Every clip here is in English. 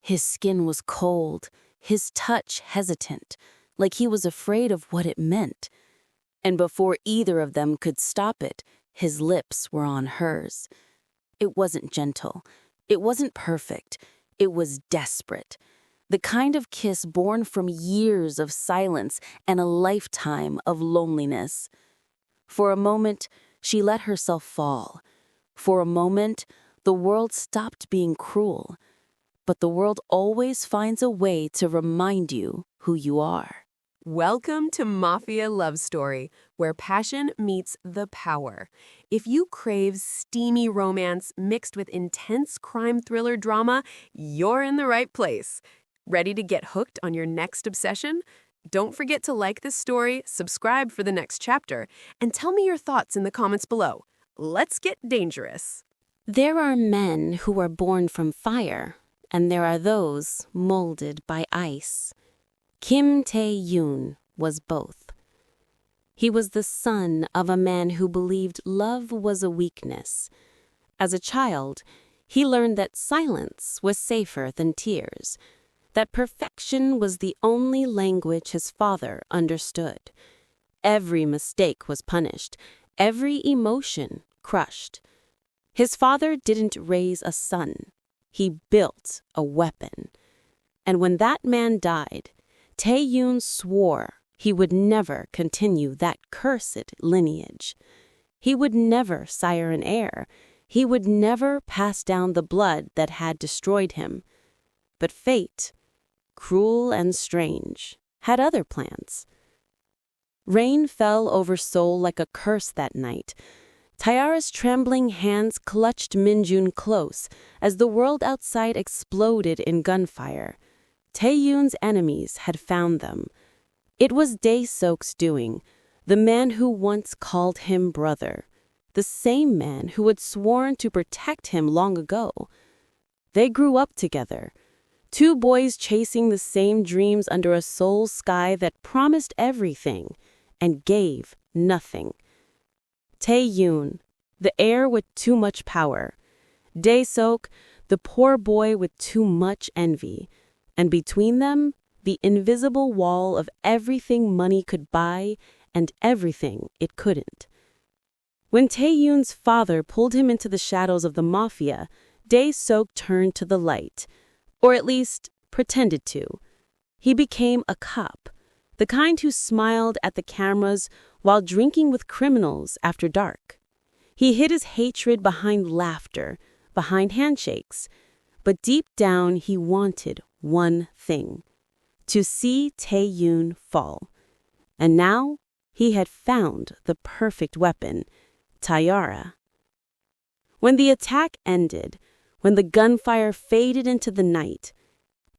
His skin was cold, his touch hesitant, like he was afraid of what it meant. And before either of them could stop it, his lips were on hers. It wasn't gentle. It wasn't perfect. It was desperate. The kind of kiss born from years of silence and a lifetime of loneliness. For a moment, she let herself fall. For a moment, the world stopped being cruel. But the world always finds a way to remind you who you are. Welcome to Mafia Love Story, where passion meets the power. If you crave steamy romance mixed with intense crime thriller drama, you're in the right place. Ready to get hooked on your next obsession? Don't forget to like this story, subscribe for the next chapter, and tell me your thoughts in the comments below. Let's get dangerous. There are men who are born from fire, and there are those molded by ice. Kim Tae Yun was both. He was the son of a man who believed love was a weakness. As a child, he learned that silence was safer than tears, that perfection was the only language his father understood. Every mistake was punished, every emotion crushed. His father didn't raise a son. He built a weapon. And when that man died, Tae Yun swore he would never continue that cursed lineage. He would never sire an heir. He would never pass down the blood that had destroyed him. But fate, cruel and strange, had other plans. Rain fell over Seoul like a curse that night. Tiara's trembling hands clutched Minjun close as the world outside exploded in gunfire. Tae Yun's enemies had found them. It was Dae Seok's doing, the man who once called him brother, the same man who had sworn to protect him long ago. They grew up together, two boys chasing the same dreams under a Seoul sky that promised everything and gave nothing. Tae Yun, the heir with too much power. Dae Seok, the poor boy with too much envy. And between them, the invisible wall of everything money could buy and everything it couldn't. When Tae Yun's father pulled him into the shadows of the mafia, Dae Seok turned to the light, or at least pretended to. He became a cop, the kind who smiled at the cameras while drinking with criminals after dark. He hid his hatred behind laughter, behind handshakes, but deep down he wanted one thing: to see Tae Yun fall. And now he had found the perfect weapon, Tiara. When the attack ended, when the gunfire faded into the night,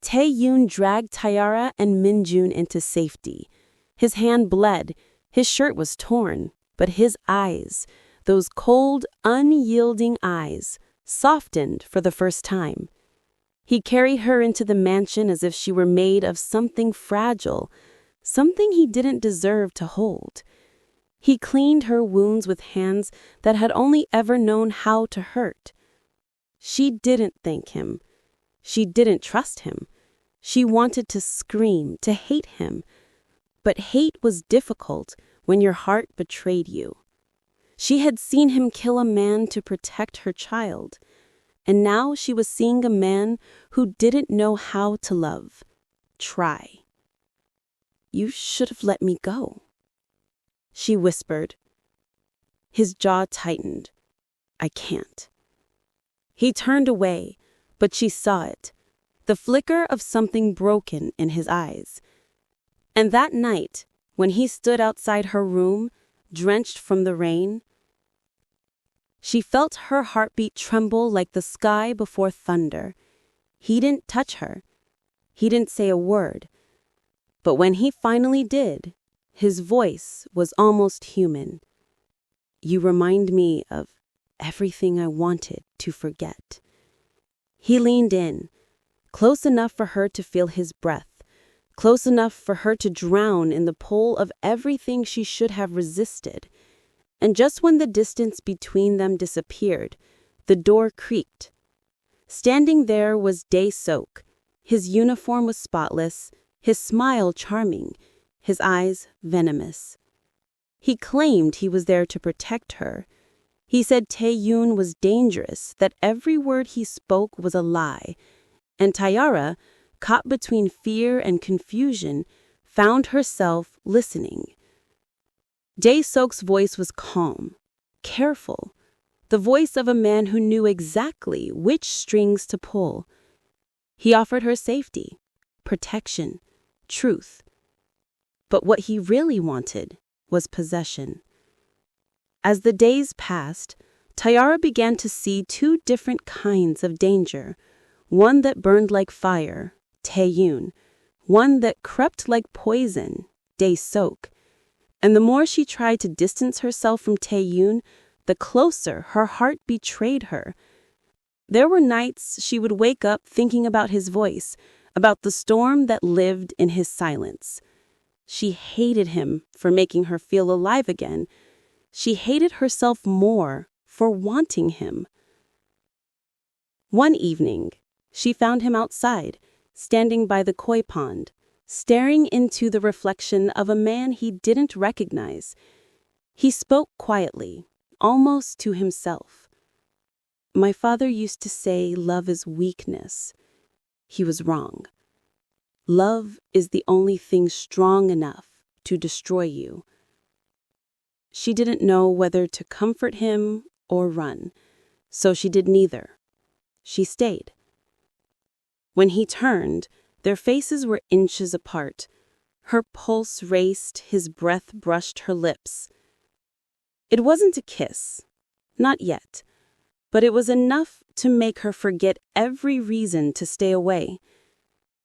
Tae Yun dragged Tiara and Minjun into safety. His hand bled, his shirt was torn, but his eyes, those cold, unyielding eyes, softened for the first time. He carried her into the mansion as if she were made of something fragile, something he didn't deserve to hold. He cleaned her wounds with hands that had only ever known how to hurt. She didn't thank him. She didn't trust him. She wanted to scream, to hate him. But hate was difficult when your heart betrayed you. She had seen him kill a man to protect her child. And now she was seeing a man who didn't know how to love. Try. "You should have let me go," she whispered. His jaw tightened. "I can't." He turned away, but she saw it, the flicker of something broken in his eyes. And that night, when he stood outside her room, drenched from the rain, she felt her heartbeat tremble like the sky before thunder. He didn't touch her. He didn't say a word. But when he finally did, his voice was almost human. "You remind me of everything I wanted to forget." He leaned in, close enough for her to feel his breath, close enough for her to drown in the pull of everything she should have resisted. And just when the distance between them disappeared, the door creaked. Standing there was Dae Seok, His uniform was spotless, his smile charming, his eyes venomous. He claimed he was there to protect her. He said Tae Yun was dangerous, that every word he spoke was a lie. And Tiara, caught between fear and confusion, found herself listening. Dae Seok's voice was calm, careful, the voice of a man who knew exactly which strings to pull. He offered her safety, protection, truth. But what he really wanted was possession. As the days passed, Tiara began to see two different kinds of danger. One that burned like fire, Tae Yun. One that crept like poison, Dae Seok. And the more she tried to distance herself from Tae Yun, the closer her heart betrayed her. There were nights she would wake up thinking about his voice, about the storm that lived in his silence. She hated him for making her feel alive again. She hated herself more for wanting him. One evening, she found him outside, standing by the koi pond, staring into the reflection of a man he didn't recognize. He spoke quietly, almost to himself. My father used to say love is weakness. He was wrong. Love is the only thing strong enough to destroy you. She didn't know whether to comfort him or run, so she did neither. She stayed. When he turned, their faces were inches apart. Her pulse raced, his breath brushed her lips. It wasn't a kiss, not yet, but it was enough to make her forget every reason to stay away.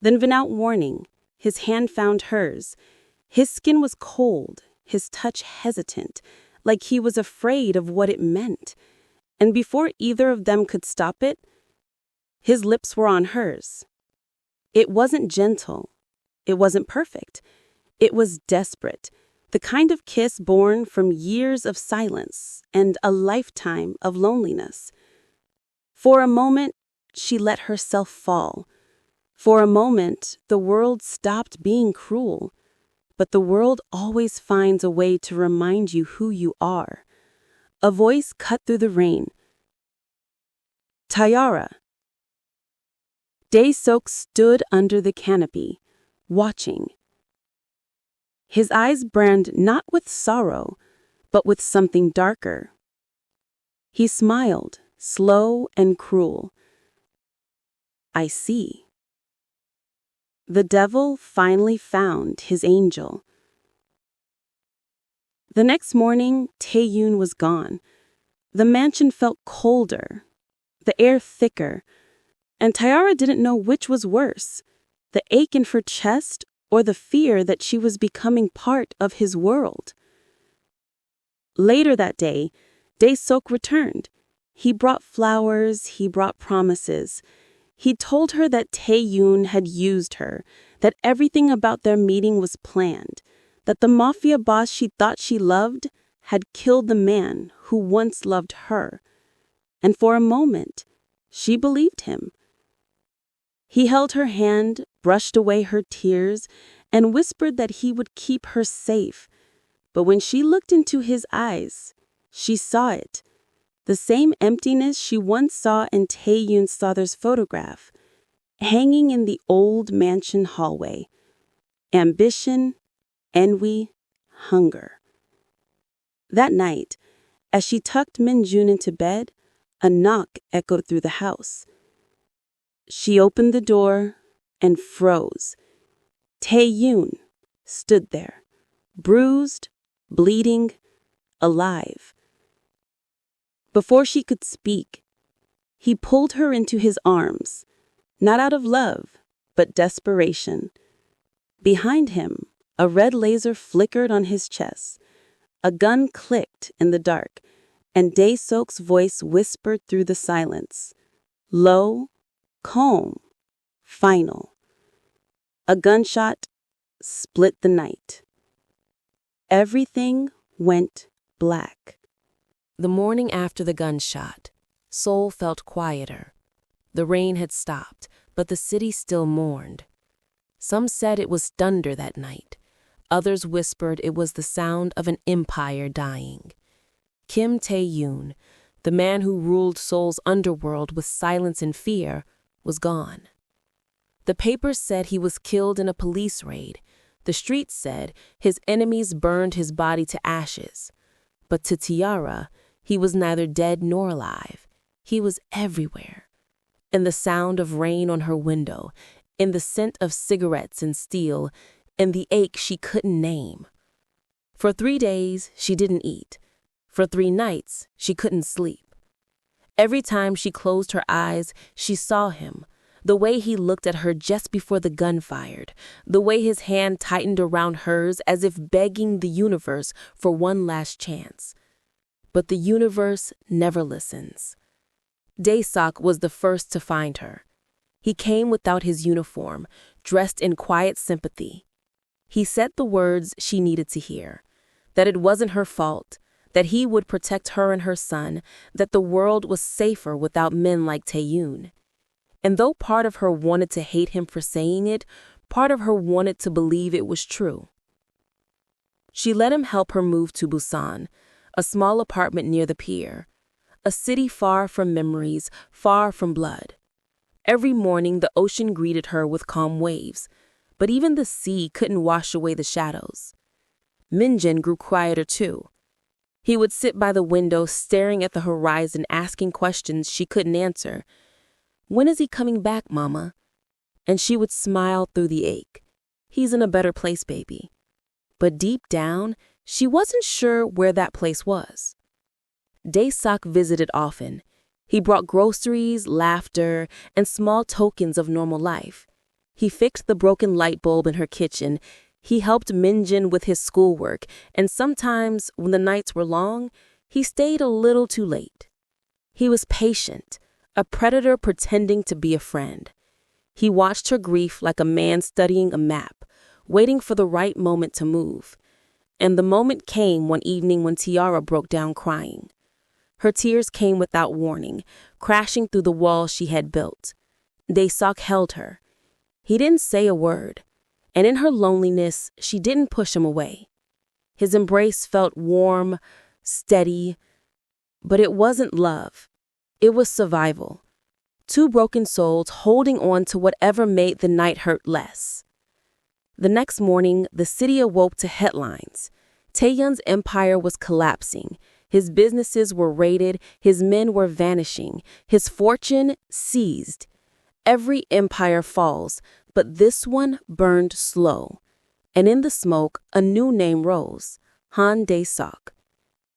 Then, without warning, his hand found hers. His skin was cold, his touch hesitant, like he was afraid of what it meant. And before either of them could stop it, his lips were on hers. It wasn't gentle. It wasn't perfect. It was desperate, the kind of kiss born from years of silence and a lifetime of loneliness. For a moment, she let herself fall. For a moment, the world stopped being cruel. But the world always finds a way to remind you who you are. A voice cut through the rain. Tiara. Dae Seok stood under the canopy, watching. His eyes burned not with sorrow, but with something darker. He smiled, slow and cruel. I see. The devil finally found his angel. The next morning, Tae Yun was gone. The mansion felt colder, the air thicker, and Tiara didn't know which was worse, the ache in her chest or the fear that she was becoming part of his world. Later that day, Dae Seok returned. He brought flowers, he brought promises. He told her that Tae Yun had used her, that everything about their meeting was planned, that the mafia boss she thought she loved had killed the man who once loved her. And for a moment, she believed him. He held her hand, brushed away her tears, and whispered that he would keep her safe. But when she looked into his eyes, she saw it. The same emptiness she once saw in Tae Yun's father's photograph, hanging in the old mansion hallway. Ambition, envy, hunger. That night, as she tucked Min-jun into bed, a knock echoed through the house. She opened the door and froze. Tae Yun stood there, bruised, bleeding, alive. Before she could speak, he pulled her into his arms, not out of love, but desperation. Behind him, a red laser flickered on his chest. A gun clicked in the dark, and Dae Seok's voice whispered through the silence. Low, calm, final. A gunshot split the night. Everything went black. The morning after the gunshot, Seoul felt quieter. The rain had stopped, but the city still mourned. Some said it was thunder that night. Others whispered it was the sound of an empire dying. Kim Tae Yun, the man who ruled Seoul's underworld with silence and fear, was gone. The papers said he was killed in a police raid. The streets said his enemies burned his body to ashes. But to Tiara, he was neither dead nor alive. He was everywhere. In the sound of rain on her window, in the scent of cigarettes and steel, in the ache she couldn't name. For 3 days, she didn't eat. For 3 nights, she couldn't sleep. Every time she closed her eyes, she saw him, the way he looked at her just before the gun fired, the way his hand tightened around hers as if begging the universe for one last chance. But the universe never listens. Dae Seok was the first to find her. He came without his uniform, dressed in quiet sympathy. He said the words she needed to hear, that it wasn't her fault, that he would protect her and her son, that the world was safer without men like Tae Yun. And though part of her wanted to hate him for saying it, part of her wanted to believe it was true. She let him help her move to Busan, a small apartment near the pier, a city far from memories, far from blood. Every morning the ocean greeted her with calm waves, but even the sea couldn't wash away the shadows. Minjin grew quieter too. He would sit by the window staring at the horizon, asking questions she couldn't answer. "When is he coming back, Mama?" And she would smile through the ache. "He's in a better place, baby." But deep down, she wasn't sure where that place was. Dae Seok visited often. He brought groceries, laughter, and small tokens of normal life. He fixed the broken light bulb in her kitchen. He helped Minjin with his schoolwork, and sometimes, when the nights were long, he stayed a little too late. He was patient, a predator pretending to be a friend. He watched her grief like a man studying a map, waiting for the right moment to move. And the moment came one evening when Tiara broke down crying. Her tears came without warning, crashing through the walls she had built. Dae Seok held her. He didn't say a word, and in her loneliness, she didn't push him away. His embrace felt warm, steady, but it wasn't love. It was survival. 2 broken souls holding on to whatever made the night hurt less. The next morning, the city awoke to headlines. Tae Yun's empire was collapsing. His businesses were raided, his men were vanishing, his fortune seized. Every empire falls, but this one burned slow. And in the smoke, a new name rose, Han Dae Seok.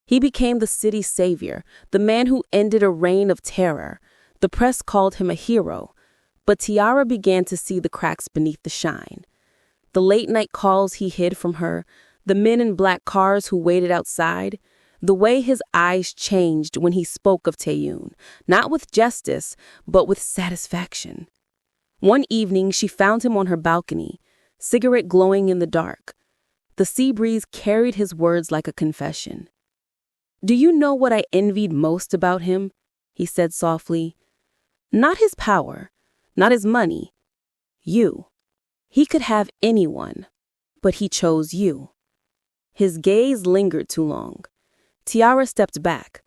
He became the city's savior, the man who ended a reign of terror. The press called him a hero, but Tiara began to see the cracks beneath the shine. The late-night calls he hid from her, the men in black cars who waited outside, the way his eyes changed when he spoke of Tae Yun, not with justice, but with satisfaction. One evening, she found him on her balcony, cigarette glowing in the dark. The sea breeze carried his words like a confession. "Do you know what I envied most about him?" he said softly. "Not his power, not his money. You. He could have anyone, but he chose you." His gaze lingered too long. Tiara stepped back.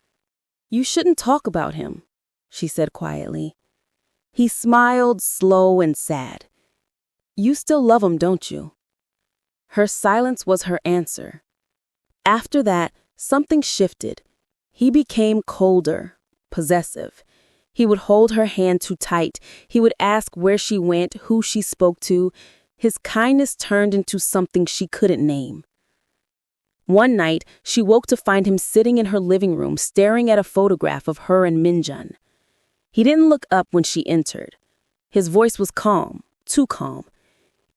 "You shouldn't talk about him," she said quietly. He smiled, slow and sad. "You still love him, don't you?" Her silence was her answer. After that, something shifted. He became colder, possessive. He would hold her hand too tight. He would ask where she went, who she spoke to. His kindness turned into something she couldn't name. One night, she woke to find him sitting in her living room, staring at a photograph of her and Minjun. He didn't look up when she entered. His voice was calm, too calm.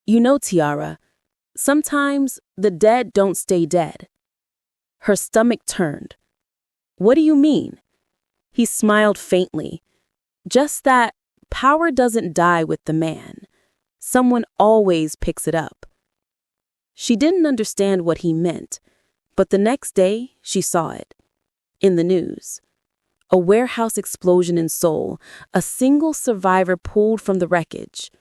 "You know, Tiara, sometimes the dead don't stay dead." Her stomach turned. "What do you mean?" He smiled faintly. "Just that power doesn't die with the man. Someone always picks it up." She didn't understand what he meant, but the next day she saw it. In the news. A warehouse explosion in Seoul, a single survivor pulled from the wreckage.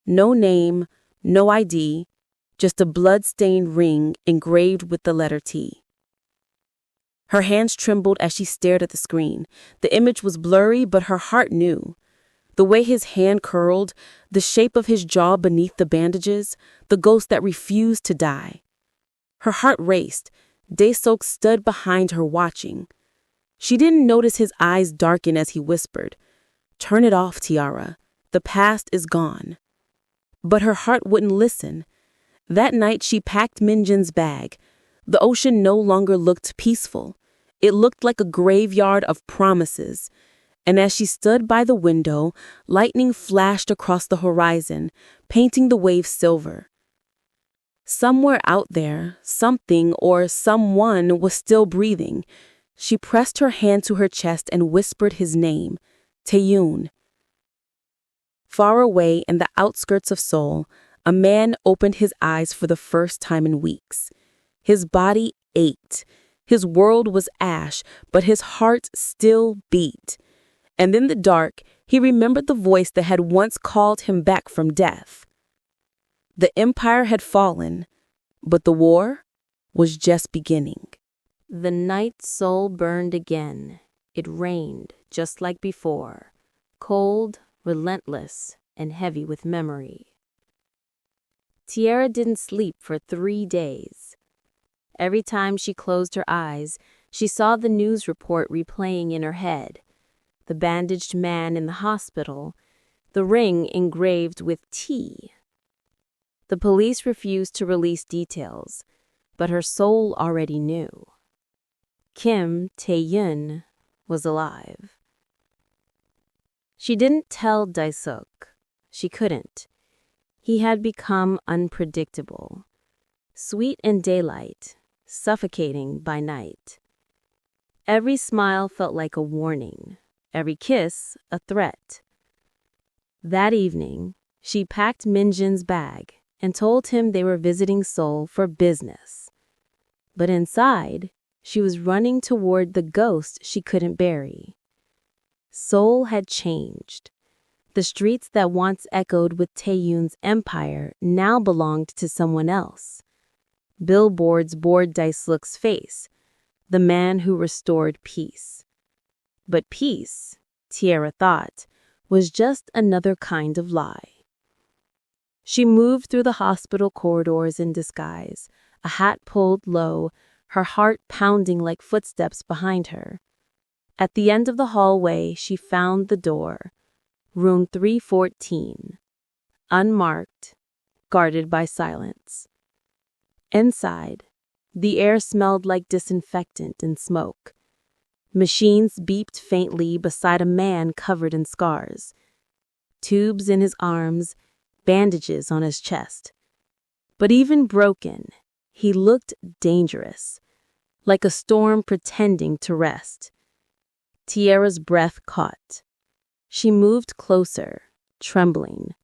No name, no ID, just a blood-stained ring engraved with the letter T. Her hands trembled as she stared at the screen. The image was blurry, but her heart knew. The way his hand curled, the shape of his jaw beneath the bandages, the ghost that refused to die. Her heart raced. Dae Seok stood behind her watching. She didn't notice his eyes darken as he whispered, "Turn it off, Tiara. The past is gone." But her heart wouldn't listen. That night she packed Minjin's bag. The ocean no longer looked peaceful. It looked like a graveyard of promises. And as she stood by the window, lightning flashed across the horizon, painting the waves silver. Somewhere out there, something or someone was still breathing. She pressed her hand to her chest and whispered his name, Tae Yun. Far away in the outskirts of Seoul, a man opened his eyes for the first time in weeks. His body ached. His world was ash, but his heart still beat. And in the dark, he remembered the voice that had once called him back from death. The empire had fallen, but the war was just beginning. The night Seoul burned again. It rained, just like before, cold, relentless, and heavy with memory. Tiara didn't sleep for 3 days. Every time she closed her eyes, she saw the news report replaying in her head. The bandaged man in the hospital, the ring engraved with T. The police refused to release details, but her soul already knew. Kim Tae Yun was alive. She didn't tell Han Dae Seok. She couldn't. He had become unpredictable, sweet in daylight, suffocating by night. Every smile felt like a warning, every kiss a threat. That evening, she packed Minjin's bag and told him they were visiting Seoul for business. But inside, she was running toward the ghost she couldn't bury. Seoul had changed. The streets that once echoed with Tae Yun's empire now belonged to someone else. Billboards bore Dae Seok's face, the man who restored peace. But peace, Tiara thought, was just another kind of lie. She moved through the hospital corridors in disguise, a hat pulled low, her heart pounding like footsteps behind her. At the end of the hallway, she found the door, room 314, unmarked, guarded by silence. Inside, the air smelled like disinfectant and smoke. Machines beeped faintly beside a man covered in scars. Tubes in his arms, bandages on his chest. But even broken, he looked dangerous, like a storm pretending to rest. Tiara's breath caught. She moved closer, trembling.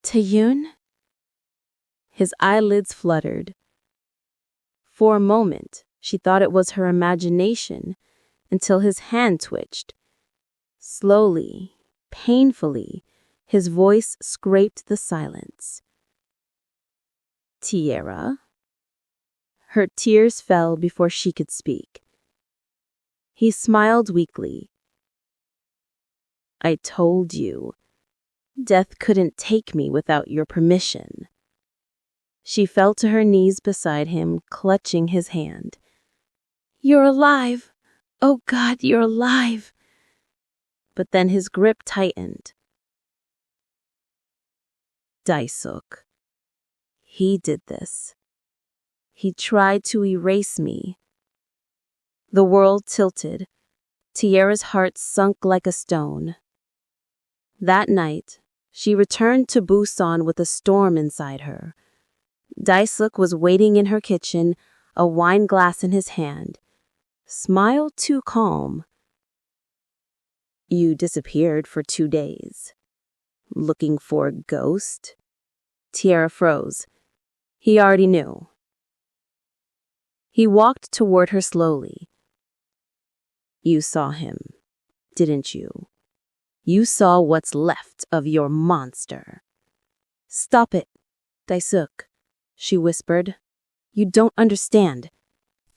Tae Yun? His eyelids fluttered. For a moment, she thought it was her imagination, until his hand twitched. Slowly, painfully, his voice scraped the silence. Tiara? Her tears fell before she could speak. He smiled weakly. I told you, death couldn't take me without your permission. She fell to her knees beside him, clutching his hand. You're alive! Oh God, you're alive! But then his grip tightened. Dae Seok. He did this. He tried to erase me. The world tilted. Tiara's heart sunk like a stone. That night, she returned to Busan with a storm inside her. Dae Seok was waiting in her kitchen, a wine glass in his hand. Smile too calm. You disappeared for 2 days. Looking for a ghost? Tiara froze. He already knew. He walked toward her slowly. You saw him, didn't you? You saw what's left of your monster. Stop it, Dae Seok, she whispered. You don't understand.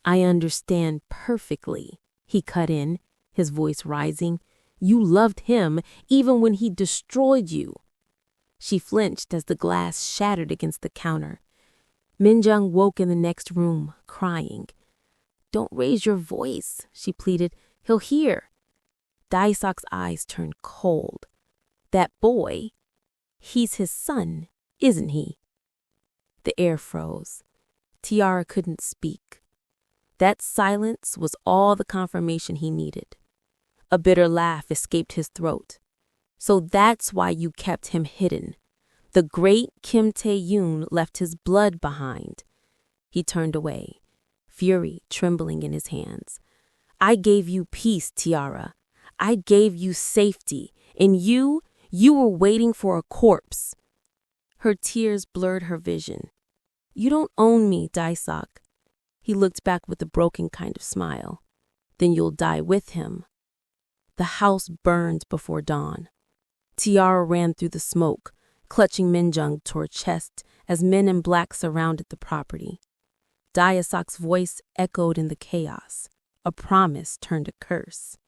I understand perfectly, he cut in, his voice rising. You loved him even when he destroyed you. She flinched as the glass shattered against the counter. Minjung woke in the next room, crying. Don't raise your voice, she pleaded. He'll hear. Dae Seok's eyes turned cold. That boy, he's his son, isn't he? The air froze. Tiara couldn't speak. That silence was all the confirmation he needed. A bitter laugh escaped his throat. So that's why you kept him hidden. The great Kim Tae Yun left his blood behind. He turned away, fury trembling in his hands. I gave you peace, Tiara. I gave you safety. And you were waiting for a corpse. Her tears blurred her vision. You don't own me, Dae Seok. He looked back with a broken kind of smile. Then you'll die with him. The house burned before dawn. Tiara ran through the smoke, clutching Minjung to her chest as men in black surrounded the property. Dae Seok's voice echoed in the chaos. A promise turned a curse.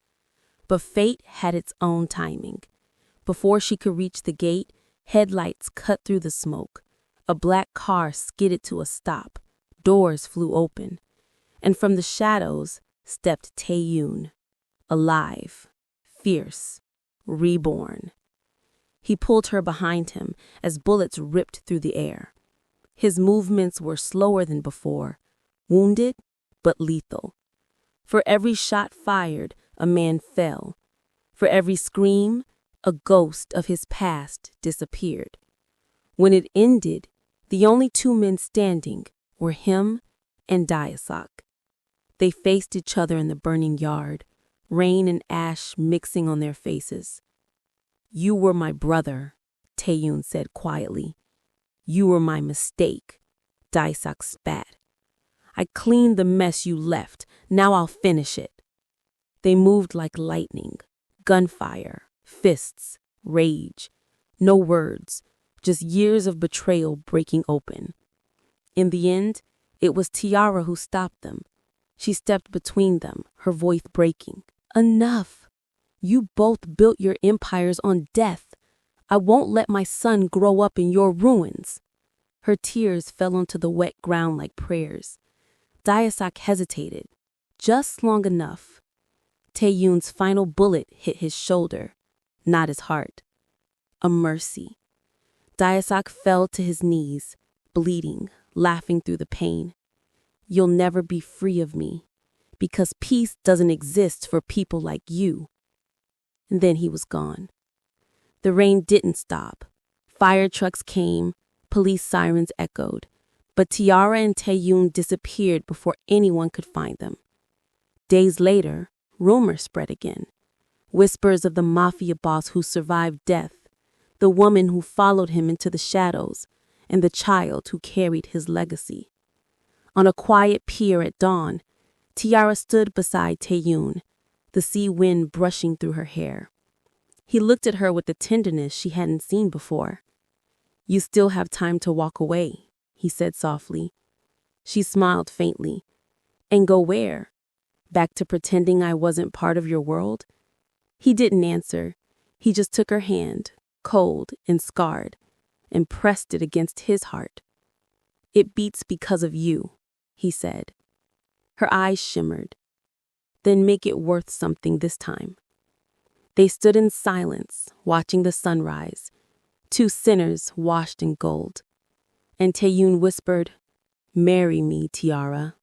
But fate had its own timing. Before she could reach the gate, headlights cut through the smoke. A black car skidded to a stop. Doors flew open. And from the shadows stepped Tae Yun, alive, fierce, reborn. He pulled her behind him as bullets ripped through the air. His movements were slower than before, wounded but lethal. For every shot fired, a man fell. For every scream, a ghost of his past disappeared. When it ended, the only two men standing were him and Dae Seok. They faced each other in the burning yard, rain and ash mixing on their faces. You were my brother, Tae Yun said quietly. You were my mistake, Dae Seok spat. I cleaned the mess you left. Now I'll finish it. They moved like lightning, gunfire, fists, rage. No words, just years of betrayal breaking open. In the end, it was Tiara who stopped them. She stepped between them, her voice breaking. Enough! You both built your empires on death. I won't let my son grow up in your ruins. Her tears fell onto the wet ground like prayers. Dae Seok hesitated, just long enough. Tae Yun's final bullet hit his shoulder, not his heart. A mercy. Dae Seok fell to his knees, bleeding, laughing through the pain. You'll never be free of me, because peace doesn't exist for people like you. And then he was gone. The rain didn't stop. Fire trucks came, police sirens echoed, but Tiara and Tae Yun disappeared before anyone could find them. Days later, rumors spread again. Whispers of the Mafia Boss who survived death, the woman who followed him into the shadows, and the child who carried his legacy. On a quiet pier at dawn, Tiara stood beside Tae Yun, the sea wind brushing through her hair. He looked at her with a tenderness she hadn't seen before. You still have time to walk away, he said softly. She smiled faintly. And go where? Back to pretending I wasn't part of your world? He didn't answer. He just took her hand, cold and scarred, and pressed it against his heart. It beats because of you, he said. Her eyes shimmered. Then make it worth something this time. They stood in silence, watching the sunrise, two sinners washed in gold. And Tae Yun whispered, Marry me, Tiara.